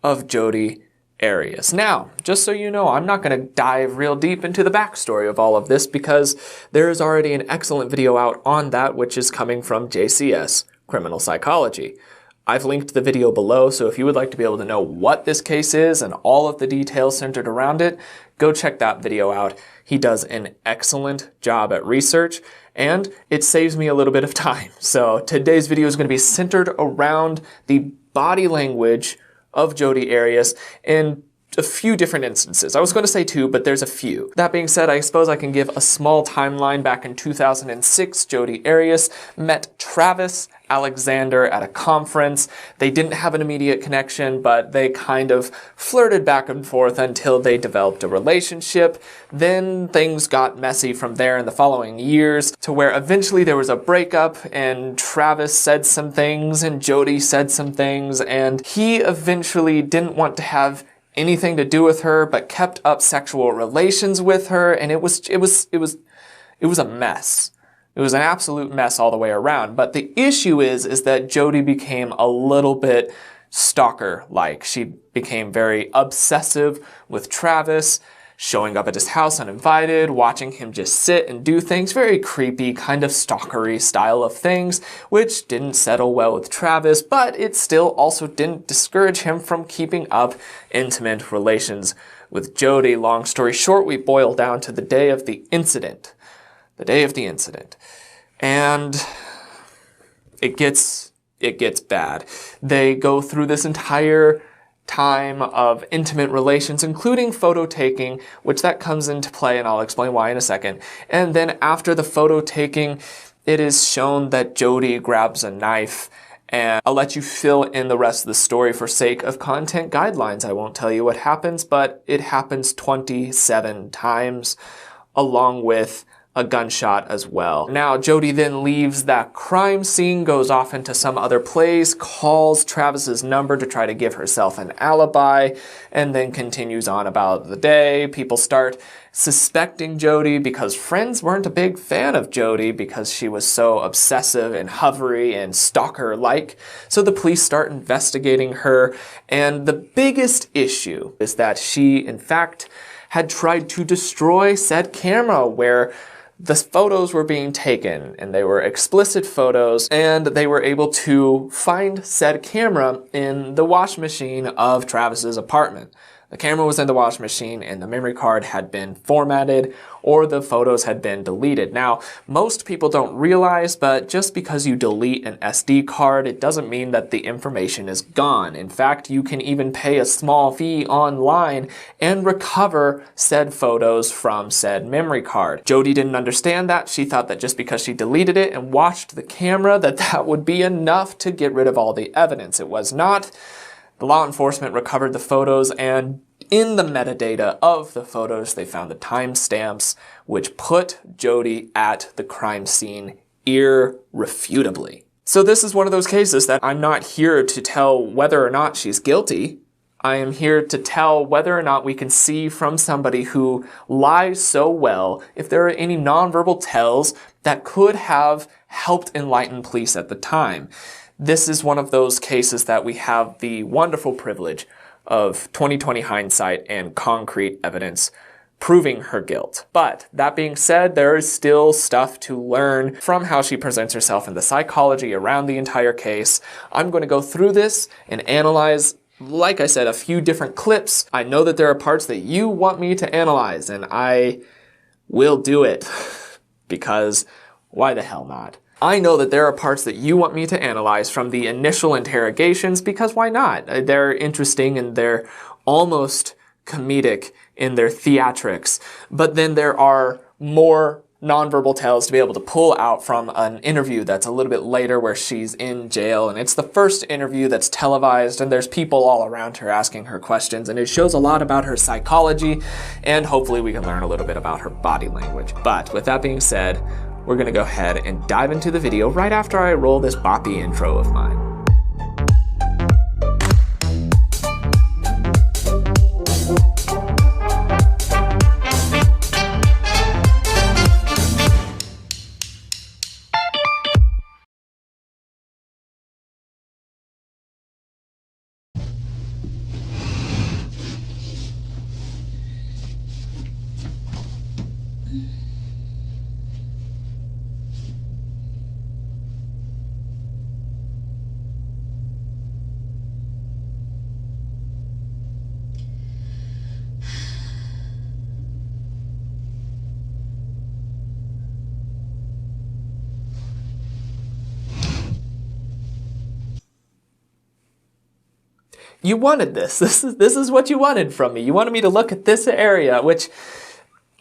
of Jodie Aries. Now, just so you know, I'm not going to dive real deep into the backstory of all of this because there is already an excellent video out on that, which is coming from JCS, Criminal Psychology. I've linked the video below, so if you would like to be able to know what this case is and all of the details centered around it, go check that video out. He does an excellent job at research, and it saves me a little bit of time. So today's video is going to be centered around the body language of Jodie Aries in a few different instances. I was going to say two, but there's a few. That being said, I suppose I can give a small timeline. Back in 2006, Jodie Aries met Travis Alexander at a conference. They didn't have an immediate connection, but they kind of flirted back and forth until they developed a relationship. Then things got messy from there in the following years to where eventually there was a breakup and Travis said some things and Jodie said some things, and he eventually didn't want to have anything to do with her, but kept up sexual relations with her, and it was a mess. It was an absolute mess all the way around. But the issue is that Jodie became a little bit stalker-like. She became very obsessive with Travis, showing up at his house uninvited, watching him just sit and do things, very creepy, kind of stalkery style of things, which didn't settle well with Travis, but it still also didn't discourage him from keeping up intimate relations with Jodie. Long story short, we boil down to the day of the incident. The day of the incident. And it gets bad. They go through this entire time of intimate relations, including photo taking, which that comes into play, and I'll explain why in a second. And then after the photo taking, it is shown that Jodie grabs a knife, and I'll let you fill in the rest of the story for sake of content guidelines. I won't tell you what happens, but it happens 27 times, along with a gunshot as well. Now, Jodie then leaves that crime scene, goes off into some other place, calls Travis's number to try to give herself an alibi, and then continues on about the day. People start suspecting Jodie because friends weren't a big fan of Jodie because she was so obsessive and hovery and stalker-like. So the police start investigating her, and the biggest issue is that she, in fact, had tried to destroy said camera where the photos were being taken, and they were explicit photos, and they were able to find said camera in the wash machine of Travis's apartment. The camera was in the wash machine and the memory card had been formatted or the photos had been deleted. Now, most people don't realize, but just because you delete an SD card, it doesn't mean that the information is gone. In fact, you can even pay a small fee online and recover said photos from said memory card. Jodie didn't understand that. She thought that just because she deleted it and watched the camera, that would be enough to get rid of all the evidence. It was not. The law enforcement recovered the photos, and in the metadata of the photos, they found the timestamps, which put Jodie at the crime scene irrefutably. So this is one of those cases that I'm not here to tell whether or not she's guilty. I am here to tell whether or not we can see from somebody who lies so well if there are any nonverbal tells that could have helped enlighten police at the time. This is one of those cases that we have the wonderful privilege of 20/20 hindsight and concrete evidence proving her guilt. But that being said, there is still stuff to learn from how she presents herself and the psychology around the entire case. I'm going to go through this and analyze, like I said, a few different clips. I know that there are parts that you want me to analyze, and I will do it because why the hell not? I know that there are parts that you want me to analyze from the initial interrogations because why not? They're interesting and they're almost comedic in their theatrics. But then there are more nonverbal tells to be able to pull out from an interview that's a little bit later where she's in jail, and it's the first interview that's televised and there's people all around her asking her questions, and it shows a lot about her psychology, and hopefully we can learn a little bit about her body language. But with that being said, we're gonna go ahead and dive into the video right after I roll this boppy intro of mine. You wanted this. This is what you wanted from me. You wanted me to look at this area, which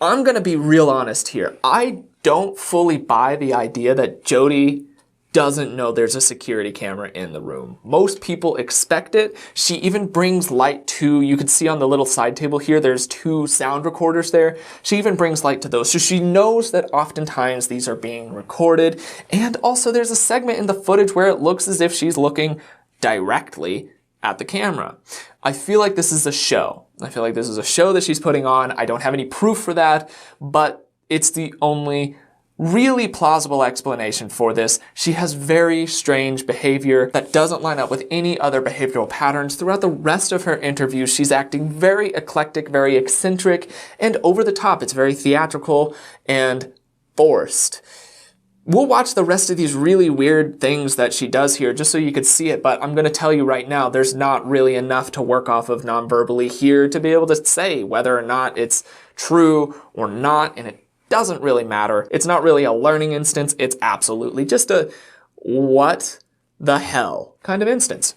I'm going to be real honest here. I don't fully buy the idea that Jodie doesn't know there's a security camera in the room. Most people expect it. She even brings light to, you can see on the little side table here, there's 2 sound recorders there. She even brings light to those. So she knows that oftentimes these are being recorded. And also there's a segment in the footage where it looks as if she's looking directly at the camera. I feel like this is a show. I feel like this is a show that she's putting on. I don't have any proof for that, but it's the only really plausible explanation for this. She has very strange behavior that doesn't line up with any other behavioral patterns. Throughout the rest of her interviews, she's acting very eclectic, very eccentric, and over the top. It's very theatrical and forced. We'll watch the rest of these really weird things that she does here just so you could see it, but I'm going to tell you right now, there's not really enough to work off of non-verbally here to be able to say whether or not it's true or not, and it doesn't really matter. It's not really a learning instance. It's absolutely just a what the hell kind of instance.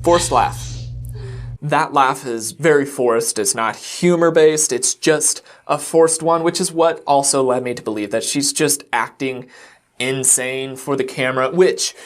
Forced laugh. That laugh is very forced. It's not humor-based. It's just a forced one, which is what also led me to believe that she's just acting insane for the camera, which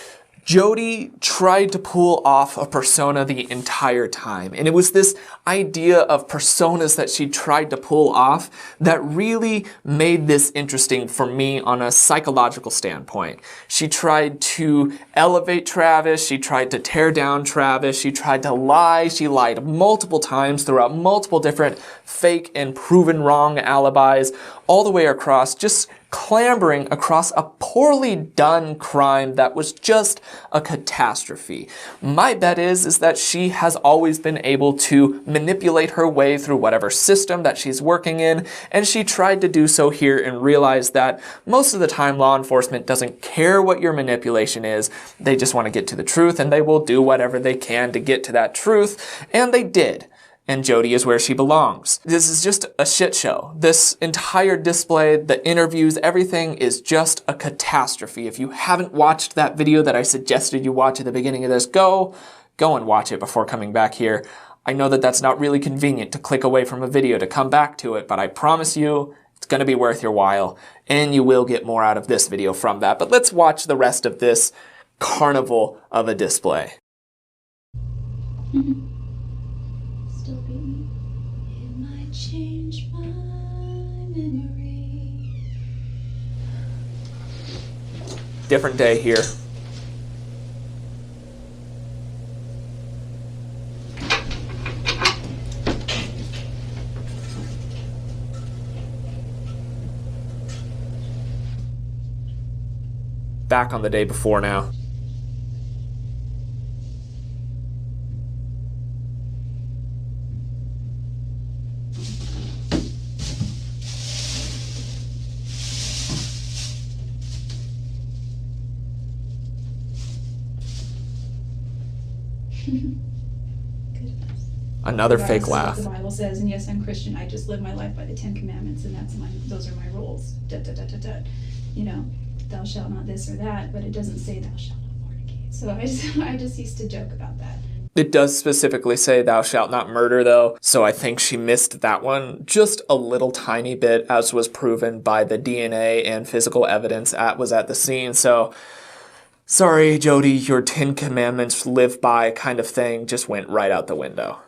Jodie tried to pull off a persona the entire time. And it was this idea of personas that she tried to pull off that really made this interesting for me on a psychological standpoint. She tried to elevate Travis. She tried to tear down Travis. She tried to lie. She lied multiple times throughout multiple different fake and proven wrong alibis all the way across, just clambering across a poorly done crime that was just a catastrophe. My bet is that she has always been able to manipulate her way through whatever system that she's working in, and she tried to do so here and realized that most of the time law enforcement doesn't care what your manipulation is. They just want to get to the truth, and they will do whatever they can to get to that truth, and they did. And Jodie is where she belongs. This is just a shit show. This entire display, the interviews, everything is just a catastrophe. If you haven't watched that video that I suggested you watch at the beginning of this, go and watch it before coming back here. I know that that's not really convenient to click away from a video to come back to it, but I promise you it's going to be worth your while, and you will get more out of this video from that. But let's watch the rest of this carnival of a display. Still beating. It might change my memory. Different day here. Back on the day before now. Another fake laugh. The Bible says, and yes, I'm Christian. I just live my life by the 10 Commandments, and those are my rules. You know, thou shalt not this or that, but it doesn't say thou shalt not fornicate. So I just used to joke about that. It does specifically say thou shalt not murder, though, so I think she missed that one just a little tiny bit, as was proven by the DNA and physical evidence that was at the scene. So, sorry, Jodie, your 10 Commandments live by kind of thing just went right out the window.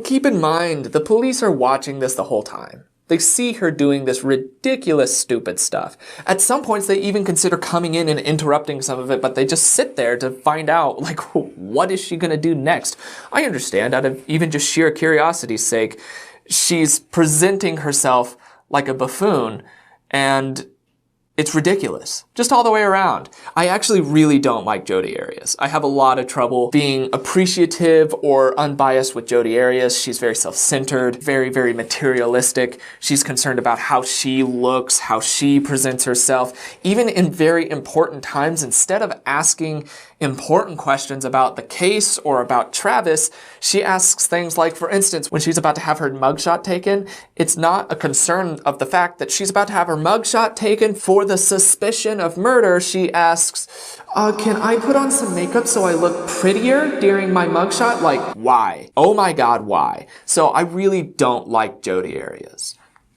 Keep in mind, the police are watching this the whole time. They see her doing this ridiculous, stupid stuff. At some points, they even consider coming in and interrupting some of it, but they just sit there to find out, like, what is she going to do next? I understand, out of even just sheer curiosity's sake, she's presenting herself like a buffoon, and it's ridiculous. Just all the way around. I actually really don't like Jodie Arias. I have a lot of trouble being appreciative or unbiased with Jodie Arias. She's very self-centered, very, very materialistic. She's concerned about how she looks, how she presents herself. Even in very important times, instead of asking important questions about the case or about Travis, she asks things like, for instance, when she's about to have her mugshot taken, it's not a concern of the fact that she's about to have her mugshot taken for the suspicion of murder. She asks, can I put on some makeup so I look prettier during my mugshot? Like, why? Oh my God, why? So I really don't like Jodie Arias.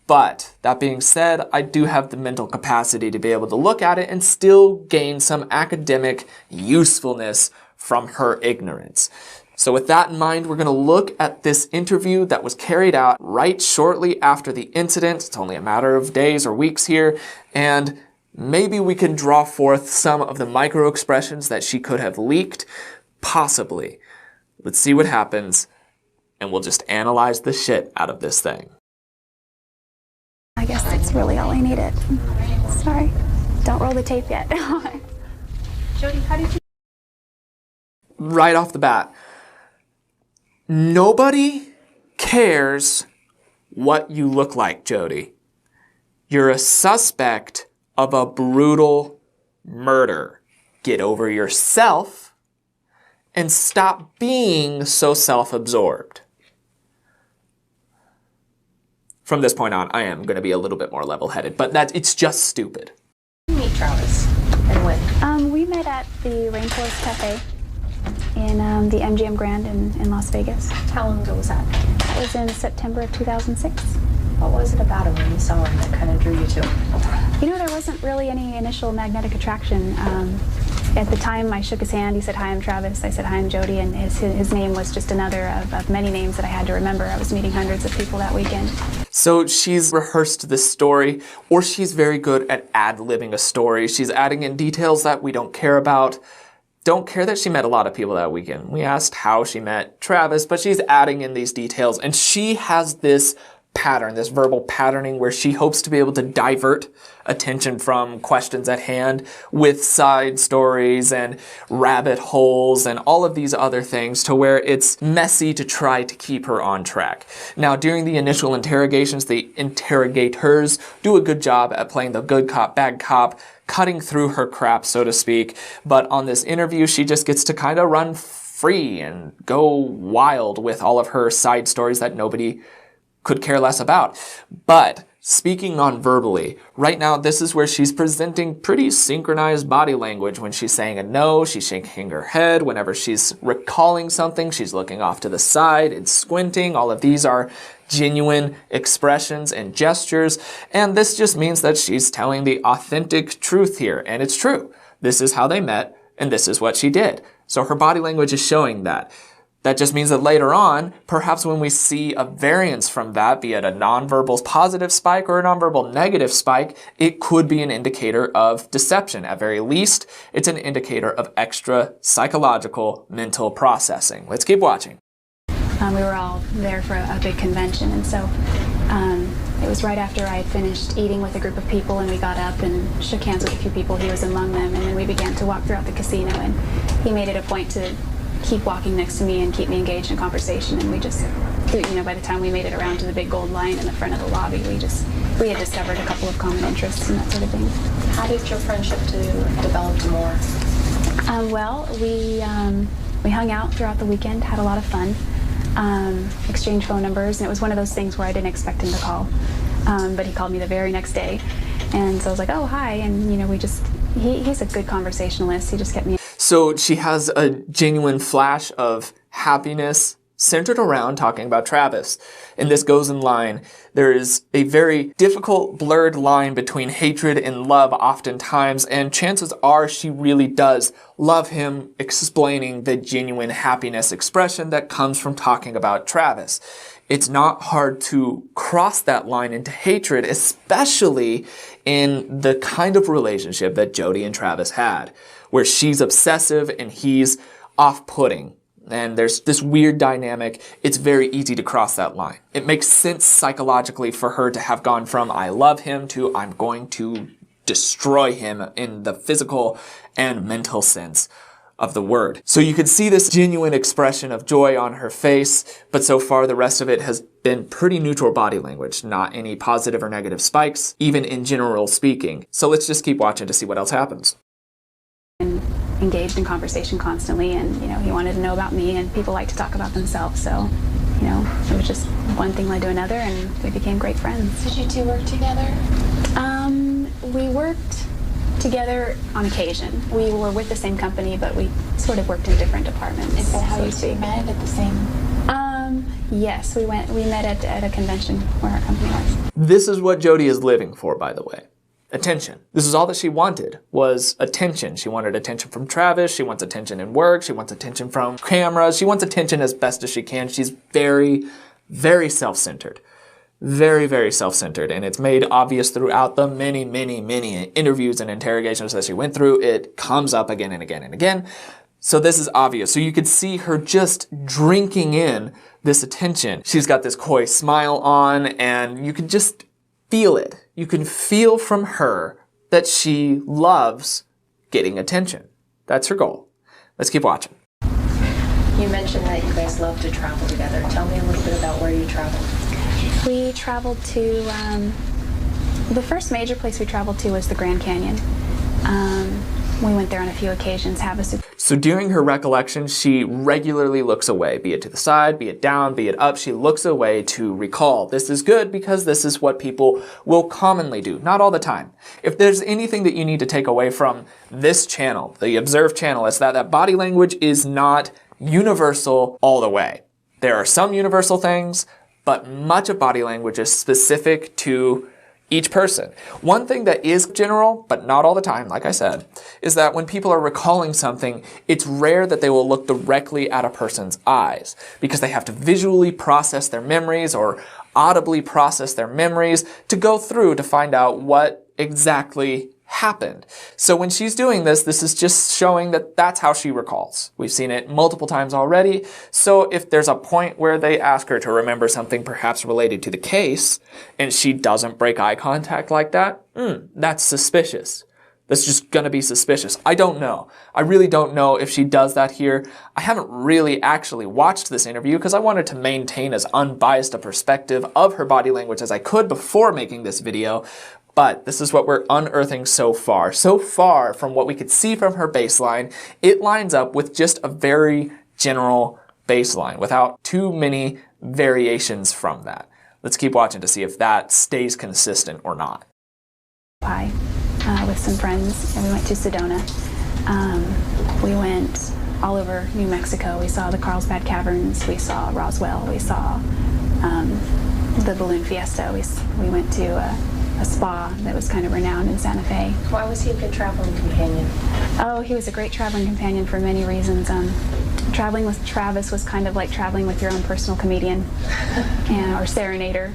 But that being said, I do have the mental capacity to be able to look at it and still gain some academic usefulness from her ignorance. So with that in mind, we're going to look at this interview that was carried out right shortly after the incident. It's only a matter of days or weeks here, and maybe we can draw forth some of the micro expressions that she could have leaked, possibly. Let's see what happens, and we'll just analyze the shit out of this thing. I guess that's really all I needed. Sorry. Don't roll the tape yet. Jodie, how did you... Right off the bat, nobody cares what you look like, Jodie. You're a suspect of a brutal murder. Get over yourself and stop being so self-absorbed. From this point on, I am going to be a little bit more level-headed, but it's just stupid. Meet Travis and when? We met at the Rainforest Cafe in the MGM Grand in Las Vegas. How long ago was that? That was in September of 2006. What was it about him when you saw him that kind of drew you to him? You know, there wasn't really any initial magnetic attraction. At the time, I shook his hand. He said, "Hi, I'm Travis." I said, "Hi, I'm Jodie," and his name was just another of many names that I had to remember. I was meeting hundreds of people that weekend. So she's rehearsed this story, or she's very good at ad-libbing a story. She's adding in details that we don't care about. Don't care that she met a lot of people that weekend. We asked how she met Travis, but she's adding in these details, and she has this pattern, this verbal patterning where she hopes to be able to divert attention from questions at hand with side stories and rabbit holes and all of these other things to where it's messy to try to keep her on track. Now, during the initial interrogations, the interrogators do a good job at playing the good cop, bad cop, cutting through her crap, so to speak. But on this interview, she just gets to kind of run free and go wild with all of her side stories that nobody could care less about. But speaking non-verbally, right now this is where she's presenting pretty synchronized body language. When she's saying a no, she's shaking her head. Whenever she's recalling something, she's looking off to the side and squinting. All of these are genuine expressions and gestures, and this just means that she's telling the authentic truth here, and it's true. This is how they met, and this is what she did. So her body language is showing that. That just means that later on, perhaps when we see a variance from that, be it a nonverbal positive spike or a nonverbal negative spike, it could be an indicator of deception. At very least, it's an indicator of extra psychological mental processing. Let's keep watching. We were all there for a big convention, and so it was right after I had finished eating with a group of people, and we got up and shook hands with a few people. He was among them, and then we began to walk throughout the casino, and he made it a point to keep walking next to me and keep me engaged in conversation. And we just, you know, by the time we made it around to the big gold line in the front of the lobby, we had discovered a couple of common interests and that sort of thing. How did your friendship develop more? Well, we hung out throughout the weekend, had a lot of fun, exchanged phone numbers, and it was one of those things where I didn't expect him to call, but he called me the very next day, and so I was like, "Oh, hi," and you know, he's a good conversationalist. He just kept me. So she has a genuine flash of happiness centered around talking about Travis. And this goes in line. There is a very difficult, blurred line between hatred and love oftentimes, and chances are she really does love him, explaining the genuine happiness expression that comes from talking about Travis. It's not hard to cross that line into hatred, especially in the kind of relationship that Jodie and Travis had, where she's obsessive and he's off-putting. And there's this weird dynamic. It's very easy to cross that line. It makes sense psychologically for her to have gone from "I love him" to "I'm going to destroy him in the physical and mental sense of the word. So you could see this genuine expression of joy on her face, but so far the rest of it has been pretty neutral body language, not any positive or negative spikes, even in general speaking. So let's just keep watching to see what else happens. And engaged in conversation constantly, and he wanted to know about me, and people like to talk about themselves, so it was just one thing led to another, and we became great friends. Did you two work together? We worked together on occasion. We were with the same company, but we sort of worked in different departments. Is that how so you to speak. met at the same? Yes, we met at a convention where our company was. This is what Jodie is living for, by the way. Attention. This is all that she wanted, was attention. She wanted attention from Travis. She wants attention in work. She wants attention from cameras. She wants attention as best as she can. She's very, very self-centered. Very, very self-centered. And it's made obvious throughout the many, many, many interviews and interrogations that she went through. It comes up again and again and again. So this is obvious. So you could see her just drinking in this attention. She's got this coy smile on, and you can just feel it. You can feel from her that she loves getting attention. That's her goal. Let's keep watching. You mentioned that you guys love to travel together. Tell me a little bit about where you traveled. We traveled to, the first major place we traveled to was the Grand Canyon. We went there on a few occasions, So during her recollection, she regularly looks away, be it to the side, be it down, be it up. She looks away to recall. This is good because this is what people will commonly do, not all the time. If there's anything that you need to take away from this channel, the Observe channel, it's that body language is not universal all the way. There are some universal things, but much of body language is specific to each person. One thing that is general, but not all the time, like I said, is that when people are recalling something, it's rare that they will look directly at a person's eyes because they have to visually process their memories or audibly process their memories to go through to find out what exactly happened. So when she's doing this, this is just showing that that's how she recalls. We've seen it multiple times already. So if there's a point where they ask her to remember something perhaps related to the case, and she doesn't break eye contact like that, that's suspicious. That's just gonna be suspicious. I don't know. I really don't know if she does that here. I haven't really actually watched this interview because I wanted to maintain as unbiased a perspective of her body language as I could before making this video. But this is what we're unearthing so far. So far, from what we could see from her baseline, it lines up with just a very general baseline without too many variations from that. Let's keep watching to see if that stays consistent or not. With some friends, and we went to Sedona. We went all over New Mexico. We saw the Carlsbad Caverns. We saw Roswell. We saw the Balloon Fiesta. We went to a spa that was kind of renowned in Santa Fe. Why was he a good traveling companion? Oh, he was a great traveling companion for many reasons. Traveling with Travis was kind of like traveling with your own personal comedian or serenader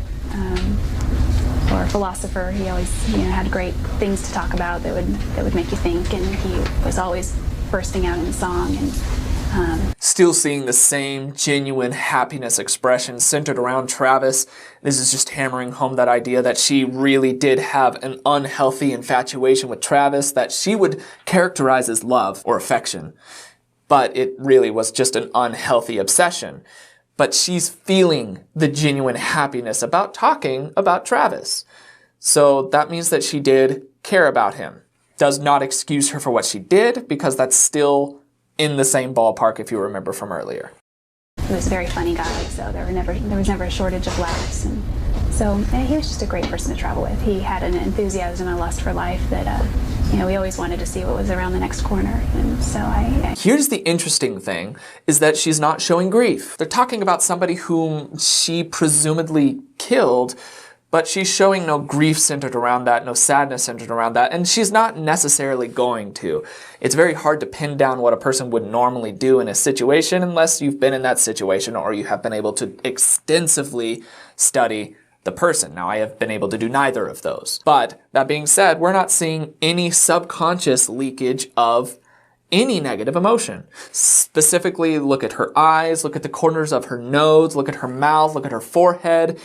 or philosopher. He always had great things to talk about that would make you think, and he was always bursting out in song. And still seeing the same genuine happiness expression centered around Travis. This is just hammering home that idea that she really did have an unhealthy infatuation with Travis that she would characterize as love or affection. But it really was just an unhealthy obsession. But she's feeling the genuine happiness about talking about Travis. So that means that she did care about him. Does not excuse her for what she did, because that's still in the same ballpark if you remember from earlier. He was a very funny guy, so there was never a shortage of laughs. And so he was just a great person to travel with. He had an enthusiasm and a lust for life that we always wanted to see what was around the next corner. And so Here's the interesting thing, is that she's not showing grief. They're talking about somebody whom she presumably killed, but she's showing no grief centered around that, no sadness centered around that, and she's not necessarily going to. It's very hard to pin down what a person would normally do in a situation unless you've been in that situation or you have been able to extensively study the person. Now, I have been able to do neither of those. But that being said, we're not seeing any subconscious leakage of any negative emotion. Specifically, look at her eyes, look at the corners of her nose, look at her mouth, look at her forehead.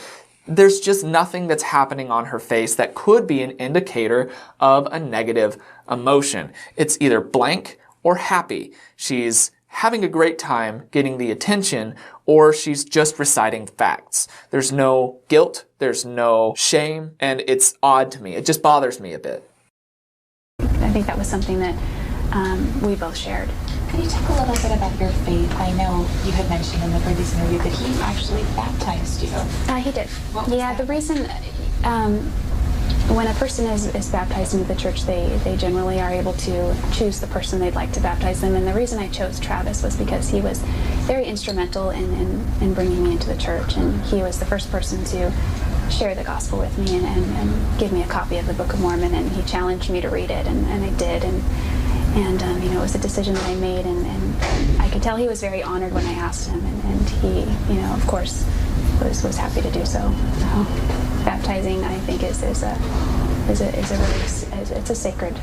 there's just nothing that's happening on her face that could be an indicator of a negative emotion. It's either blank or happy. She's having a great time getting the attention, or she's just reciting facts. There's no guilt, there's no shame, and it's odd to me. It just bothers me a bit. I think that was something that we both shared. Can you talk a little bit about your faith? I know you had mentioned in the previous interview that he actually baptized you. He did. What was Yeah, that? the reason, when a person is baptized into the church, they generally are able to choose the person they'd like to baptize them. And the reason I chose Travis was because he was very instrumental in bringing me into the church. And he was the first person to share the gospel with me and give me a copy of the Book of Mormon. And he challenged me to read it, and I did. And it was a decision that I made, and I could tell he was very honored when I asked him, and he, of course, was happy to do so. So, baptizing, I think, is a sacred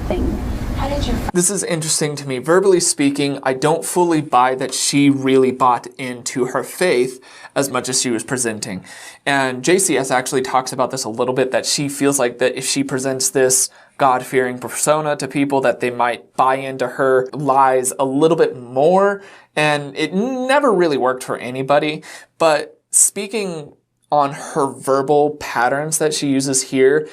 thing. How did your This is interesting to me. Verbally speaking, I don't fully buy that she really bought into her faith as much as she was presenting. And JCS actually talks about this a little bit, that she feels like that if she presents this God-fearing persona to people, that they might buy into her lies a little bit more. And it never really worked for anybody. But speaking on her verbal patterns that she uses here,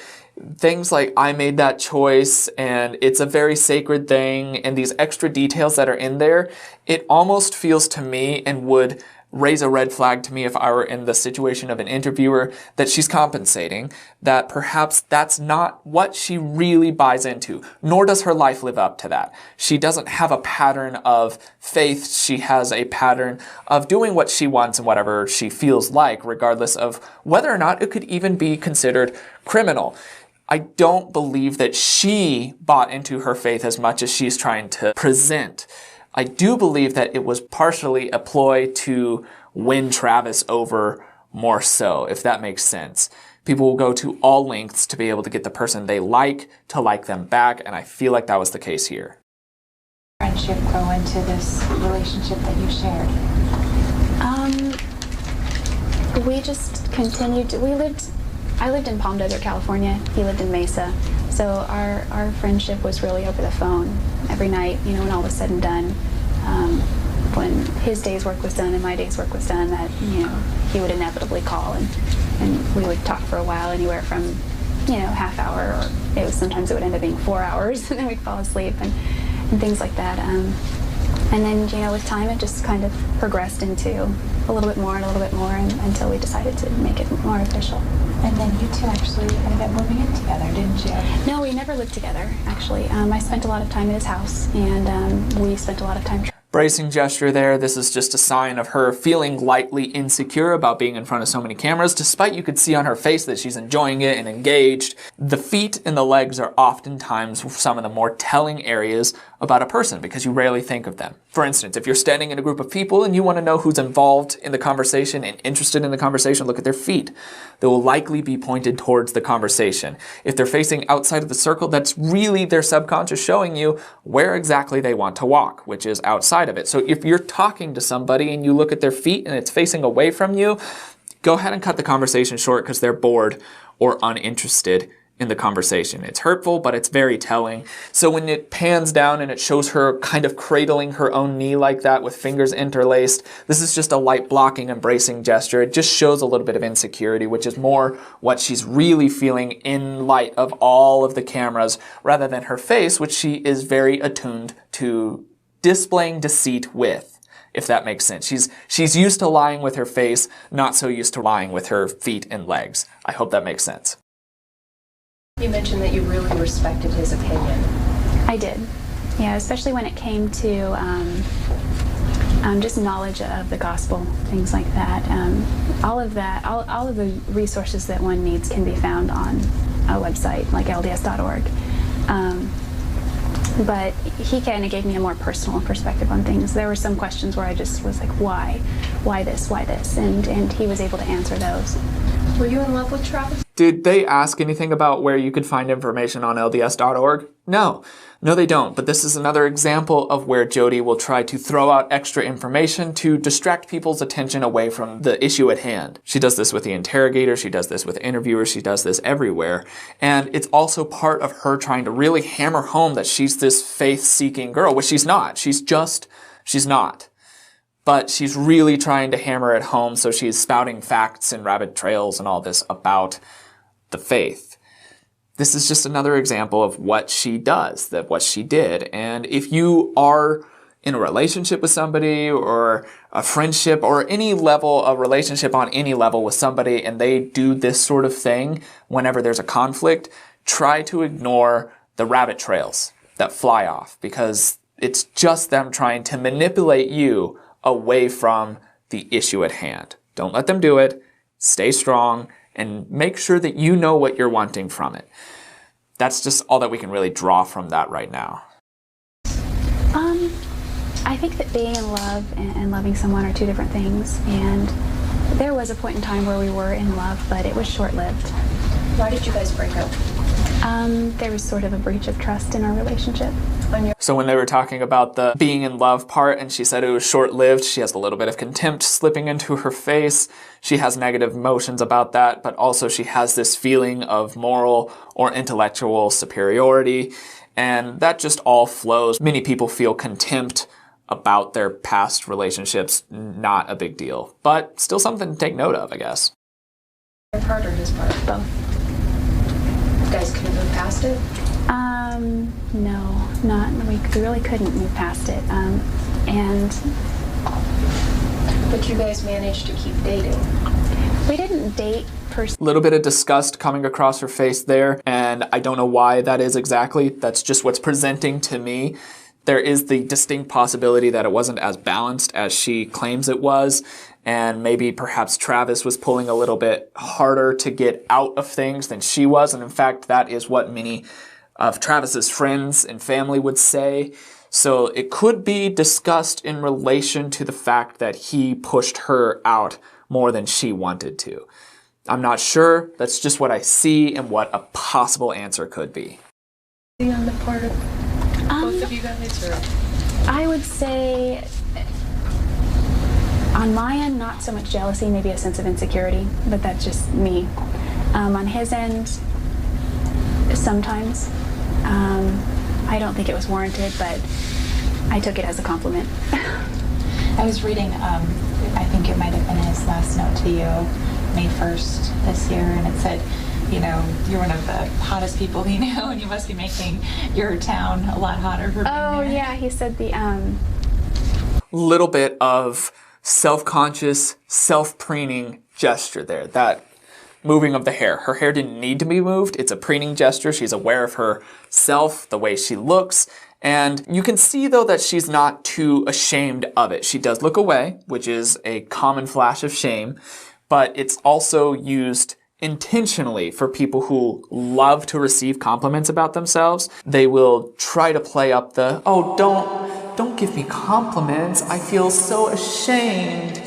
things like "I made that choice" and "it's a very sacred thing," and these extra details that are in there, it almost feels to me, and would raise a red flag to me if I were in the situation of an interviewer, that she's compensating, that perhaps that's not what she really buys into, nor does her life live up to that. She doesn't have a pattern of faith. She has a pattern of doing what she wants and whatever she feels like, regardless of whether or not it could even be considered criminal. I don't believe that she bought into her faith as much as she's trying to present. I do believe that it was partially a ploy to win Travis over more so, if that makes sense. People will go to all lengths to be able to get the person they like to like them back, and I feel like that was the case here. friendship grow into this relationship that you shared? We just continued. I lived in Palm Desert, California. He lived in Mesa. So our friendship was really over the phone every night, when all was said and done. When his day's work was done and my day's work was done, that, he would inevitably call, and we would talk for a while, anywhere from, half hour, or sometimes it would end up being 4 hours, and then we'd fall asleep and things like that. And then, with time, it just kind of progressed into a little bit more and a little bit more, until we decided to make it more official. And then you two actually ended up moving in together, didn't you? No, we never lived together, actually. I spent a lot of time at his house, and we spent a lot of time. Bracing gesture there. This is just a sign of her feeling lightly insecure about being in front of so many cameras, despite you could see on her face that she's enjoying it and engaged. The feet and the legs are oftentimes some of the more telling areas about a person, because you rarely think of them. For instance, if you're standing in a group of people and you want to know who's involved in the conversation and interested in the conversation, look at their feet. They will likely be pointed towards the conversation. If they're facing outside of the circle, that's really their subconscious showing you where exactly they want to walk, which is outside of it. So if you're talking to somebody and you look at their feet and it's facing away from you, go ahead and cut the conversation short, because they're bored or uninterested in the conversation. It's hurtful, but it's very telling. So when it pans down and it shows her kind of cradling her own knee like that with fingers interlaced, this is just a light blocking, embracing gesture. It just shows a little bit of insecurity, which is more what she's really feeling in light of all of the cameras, rather than her face, which she is very attuned to displaying deceit with, if that makes sense. She's used to lying with her face, not so used to lying with her feet and legs. I hope that makes sense. You mentioned that you really respected his opinion. I did. Yeah, especially when it came to just knowledge of the gospel, things like that. All of the resources that one needs can be found on a website like LDS.org. But he kind of gave me a more personal perspective on things. There were some questions where I just was like, why this, and he was able to answer those. Were you in love with Travis? Did they ask anything about where you could find information on LDS.org? No. No, they don't, but this is another example of where Jodie will try to throw out extra information to distract people's attention away from the issue at hand. She does this with the interrogator, she does this with interviewers, she does this everywhere. And it's also part of her trying to really hammer home that she's this faith-seeking girl, which she's not. She's not. But she's really trying to hammer it home, so she's spouting facts and rabbit trails and all this about the faith. This is just another example of what she does, that what she did. And if you are in a relationship with somebody or a friendship or any level of relationship on any level with somebody and they do this sort of thing whenever there's a conflict, try to ignore the rabbit trails that fly off because it's just them trying to manipulate you away from the issue at hand. Don't let them do it. Stay strong. And make sure that you know what you're wanting from it. That's just all that we can really draw from that right now. I think that being in love and loving someone are two different things. And there was a point in time where we were in love, but it was short-lived. Why did you guys break up? There was sort of a breach of trust in our relationship. So when they were talking about the being in love part and she said it was short-lived, she has a little bit of contempt slipping into her face. She has negative emotions about that, but also she has this feeling of moral or intellectual superiority. And that just all flows. Many people feel contempt about their past relationships. Not a big deal, but still something to take note of, I guess. Your part or his part? Both. You guys couldn't move past it? No, we really couldn't move past it. But you guys managed to keep dating. We didn't date per se. A little bit of disgust coming across her face there, and I don't know why that is exactly. That's just what's presenting to me. There is the distinct possibility that it wasn't as balanced as she claims it was, and maybe perhaps Travis was pulling a little bit harder to get out of things than she was, and in fact, that is what many of Travis's friends and family would say. So it could be discussed in relation to the fact that he pushed her out more than she wanted to. I'm not sure. That's just what I see and what a possible answer could be. On the part of both of you guys, or? I would say, on my end, not so much jealousy, maybe a sense of insecurity, but that's just me. On his end, sometimes. I don't think it was warranted, but I took it as a compliment. I was reading, I think it might have been his last note to you, May 1st this year, and it said, you know, you're one of the hottest people he knew, and you must be making your town a lot hotter for being there. Yeah, he said the, Little bit of self-conscious, self-preening gesture there. That moving of the hair. Her hair didn't need to be moved. It's a preening gesture. She's aware of herself, the way she looks. And you can see, though, that she's not too ashamed of it. She does look away, which is a common flash of shame, but it's also used intentionally for people who love to receive compliments about themselves. They will try to play up the, oh, don't give me compliments. I feel so ashamed.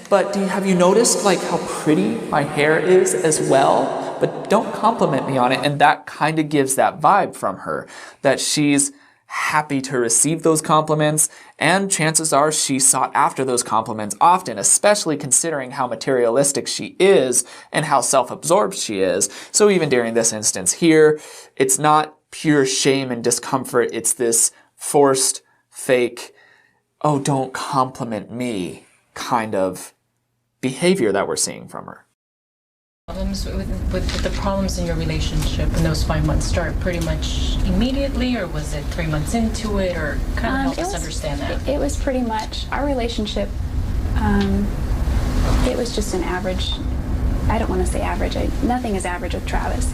But have you noticed like how pretty my hair is as well? But don't compliment me on it. And that kind of gives that vibe from her, that she's happy to receive those compliments, and chances are she sought after those compliments often, especially considering how materialistic she is and how self-absorbed she is. So even during this instance here, it's not pure shame and discomfort. It's this forced, fake, oh, don't compliment me kind of behavior that we're seeing from her. Problems with the problems in your relationship in those 5 months start pretty much immediately, or was it 3 months into it, or kind of help us understand that? It was pretty much our relationship. It was just an average. I don't want to say average. Nothing is average with Travis.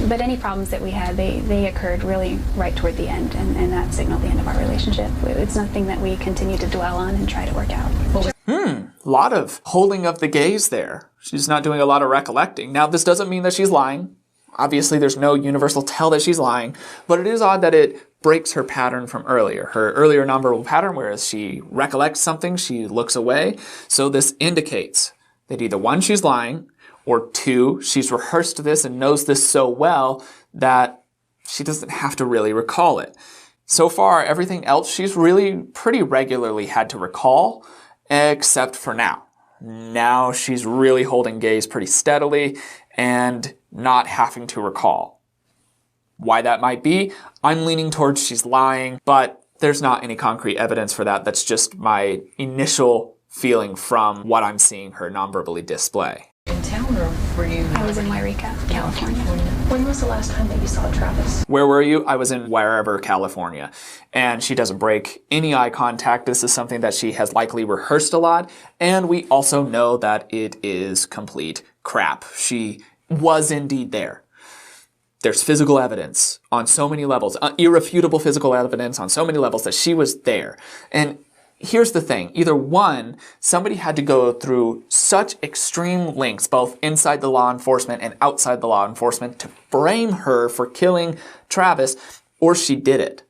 But any problems that we had, they occurred really right toward the end, and that signaled the end of our relationship. It's nothing that we continue to dwell on and try to work out. A lot of holding of the gaze there. She's not doing a lot of recollecting. Now, this doesn't mean that she's lying. Obviously, there's no universal tell that she's lying, but it is odd that it breaks her pattern from earlier. Her earlier nonverbal pattern, whereas she recollects something, she looks away. So this indicates that either one, she's lying, or two, she's rehearsed this and knows this so well that she doesn't have to really recall it. So far, everything else she's really pretty regularly had to recall, except for now. Now she's really holding gaze pretty steadily and not having to recall. Why that might be, I'm leaning towards she's lying, but there's not any concrete evidence for that. That's just my initial feeling from what I'm seeing her nonverbally display. In town, or were you? I was in Wairika, California. When was the last time that you saw Travis? Where were you? I was in wherever, California. And she doesn't break any eye contact. This is something that she has likely rehearsed a lot. And we also know that it is complete crap. She was indeed there. There's physical evidence on so many levels, irrefutable physical evidence on so many levels that she was there. And here's the thing. Either one, somebody had to go through such extreme lengths, both inside the law enforcement and outside the law enforcement, to frame her for killing Travis, or she did it.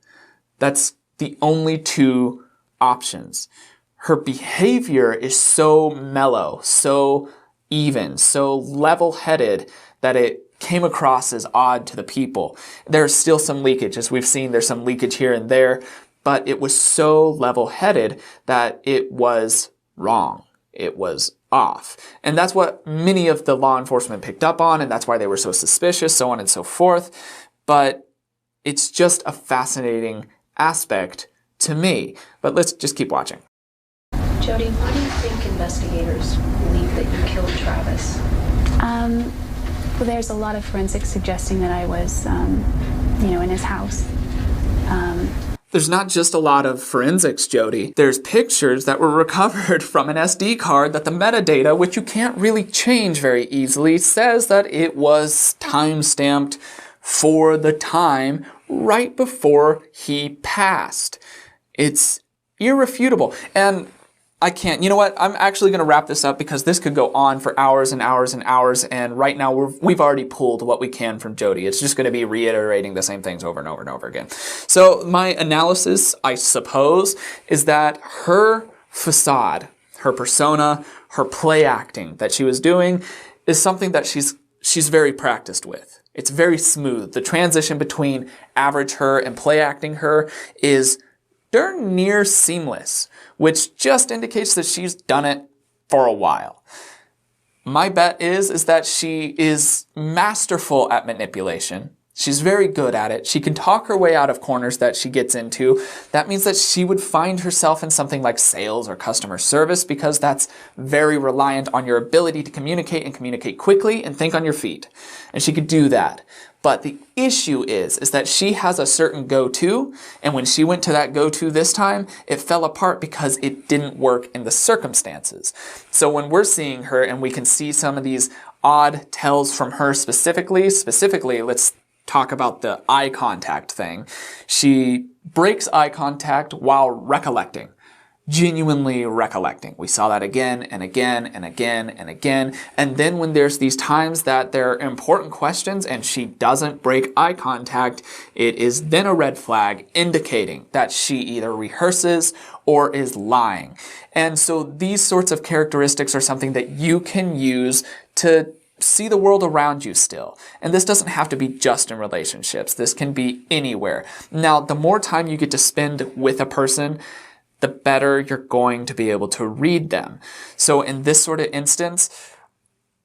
That's the only two options. Her behavior is so mellow, so even, so level-headed that it came across as odd to the people. There's still some leakage. As we've seen, there's some leakage here and there, but it was so level-headed that it was wrong. It was off. And that's what many of the law enforcement picked up on, and that's why they were so suspicious, so on and so forth. But it's just a fascinating aspect to me. But let's just keep watching. Jodie, why do you think investigators believe that you killed Travis? Well, there's a lot of forensics suggesting that I was, in his house. There's not just a lot of forensics, Jodie. There's pictures that were recovered from an SD card that the metadata, which you can't really change very easily, says that it was time-stamped for the time right before he passed. It's irrefutable. And I can't. You know what? I'm actually going to wrap this up because this could go on for hours and hours and hours, and right now we've already pulled what we can from Jodie. It's just going to be reiterating the same things over and over and over again. So my analysis, I suppose, is that her facade, her persona, her play acting that she was doing is something that she's very practiced with. It's very smooth. The transition between average her and play acting her is darn near seamless, which just indicates that she's done it for a while. My bet is that she is masterful at manipulation. She's very good at it. She can talk her way out of corners that she gets into. That means that she would find herself in something like sales or customer service because that's very reliant on your ability to communicate and communicate quickly and think on your feet. And she could do that. But the issue is that she has a certain go-to, and when she went to that go-to this time, it fell apart because it didn't work in the circumstances. So when we're seeing her and we can see some of these odd tells from her specifically, let's talk about the eye contact thing. She breaks eye contact while recollecting. Genuinely recollecting. We saw that again and again and again and again. And then when there's these times that there are important questions and she doesn't break eye contact, it is then a red flag indicating that she either rehearses or is lying. And so these sorts of characteristics are something that you can use to see the world around you still. And this doesn't have to be just in relationships. This can be anywhere. Now, the more time you get to spend with a person, the better you're going to be able to read them. So in this sort of instance,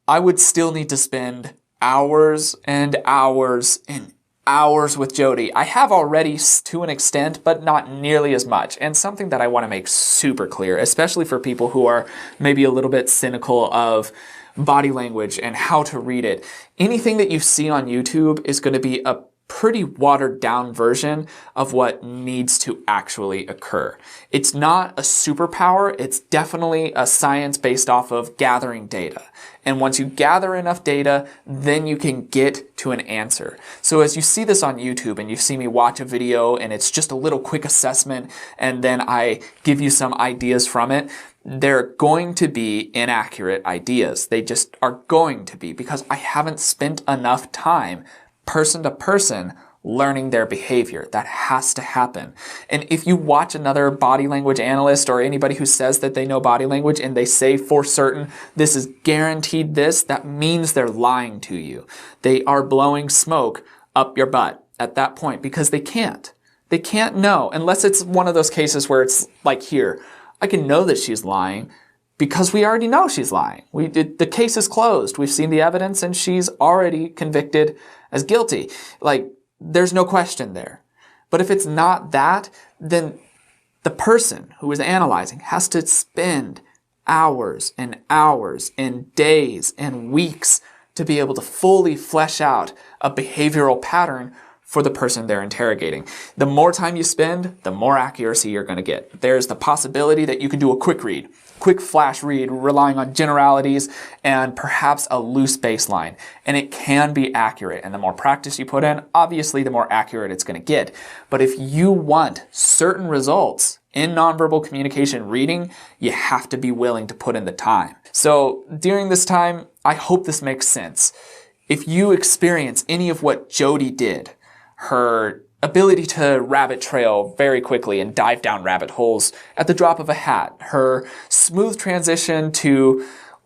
I would still need to spend hours and hours and hours with Jodie. I have already to an extent, but not nearly as much. And something that I want to make super clear, especially for people who are maybe a little bit cynical of body language and how to read it. Anything that you see on YouTube is going to be a pretty watered down version of what needs to actually occur. It's not a superpower, it's definitely a science based off of gathering data. And once you gather enough data, then you can get to an answer. So as you see this on YouTube and you see me watch a video and it's just a little quick assessment and then I give you some ideas from it, they're going to be inaccurate ideas. They just are going to be because I haven't spent enough time person to person learning their behavior. That has to happen. And if you watch another body language analyst or anybody who says that they know body language and they say for certain, this is guaranteed this, that means they're lying to you. They are blowing smoke up your butt. at that point because they can't. They can't know unless it's one of those cases where it's like here. I can know that she's lying because we already know she's lying. The case is closed. We've seen the evidence and she's already convicted as guilty. Like, there's no question there. But if it's not that, then the person who is analyzing has to spend hours and hours and days and weeks to be able to fully flesh out a behavioral pattern for the person they're interrogating. The more time you spend, the more accuracy you're going to get. There's the possibility that you can do a quick read, quick flash read, relying on generalities and perhaps a loose baseline. And it can be accurate. And the more practice you put in, obviously the more accurate it's going to get. But if you want certain results in nonverbal communication reading, you have to be willing to put in the time. So during this time, I hope this makes sense. If you experience any of what Jodie did, her ability to rabbit trail very quickly and dive down rabbit holes at the drop of a hat, her smooth transition to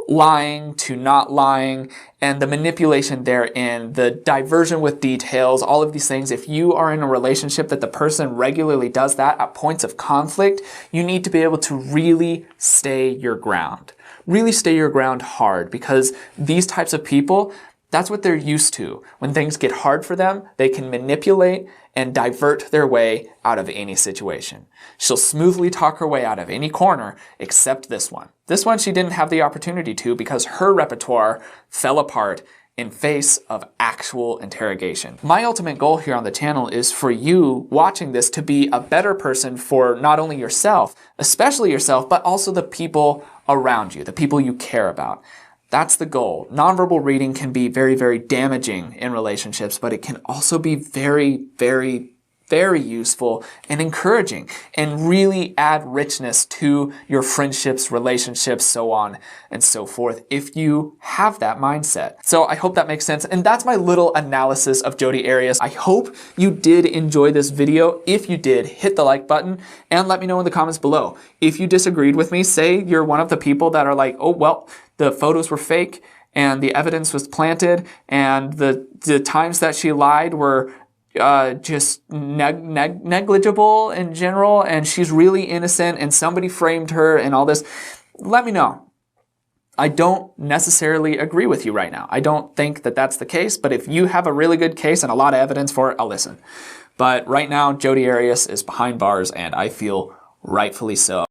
lying to not lying, and the manipulation therein, the diversion with details, all of these things, if you are in a relationship that the person regularly does that at points of conflict, you need to be able to really stay your ground. Really stay your ground hard, because these types of people, that's what they're used to. When things get hard for them, they can manipulate and divert their way out of any situation. She'll smoothly talk her way out of any corner except this one. This one she didn't have the opportunity to because her repertoire fell apart in face of actual interrogation. My ultimate goal here on the channel is for you watching this to be a better person for not only yourself, especially yourself, but also the people around you, the people you care about. That's the goal. Nonverbal reading can be very, very damaging in relationships, but it can also be very, very, very useful and encouraging and really add richness to your friendships, relationships, so on and so forth if you have that mindset. So I hope that makes sense. And that's my little analysis of Jodie Arias. I hope you did enjoy this video. If you did, hit the like button and let me know in the comments below. If you disagreed with me, say you're one of the people that are like, oh, well, the photos were fake and the evidence was planted and the times that she lied were just negligible in general, and she's really innocent and somebody framed her and all this, let me know. I don't necessarily agree with you right now. I don't think that that's the case, but if you have a really good case and a lot of evidence for it, I'll listen. But right now, Jodie Arias is behind bars, and I feel rightfully so.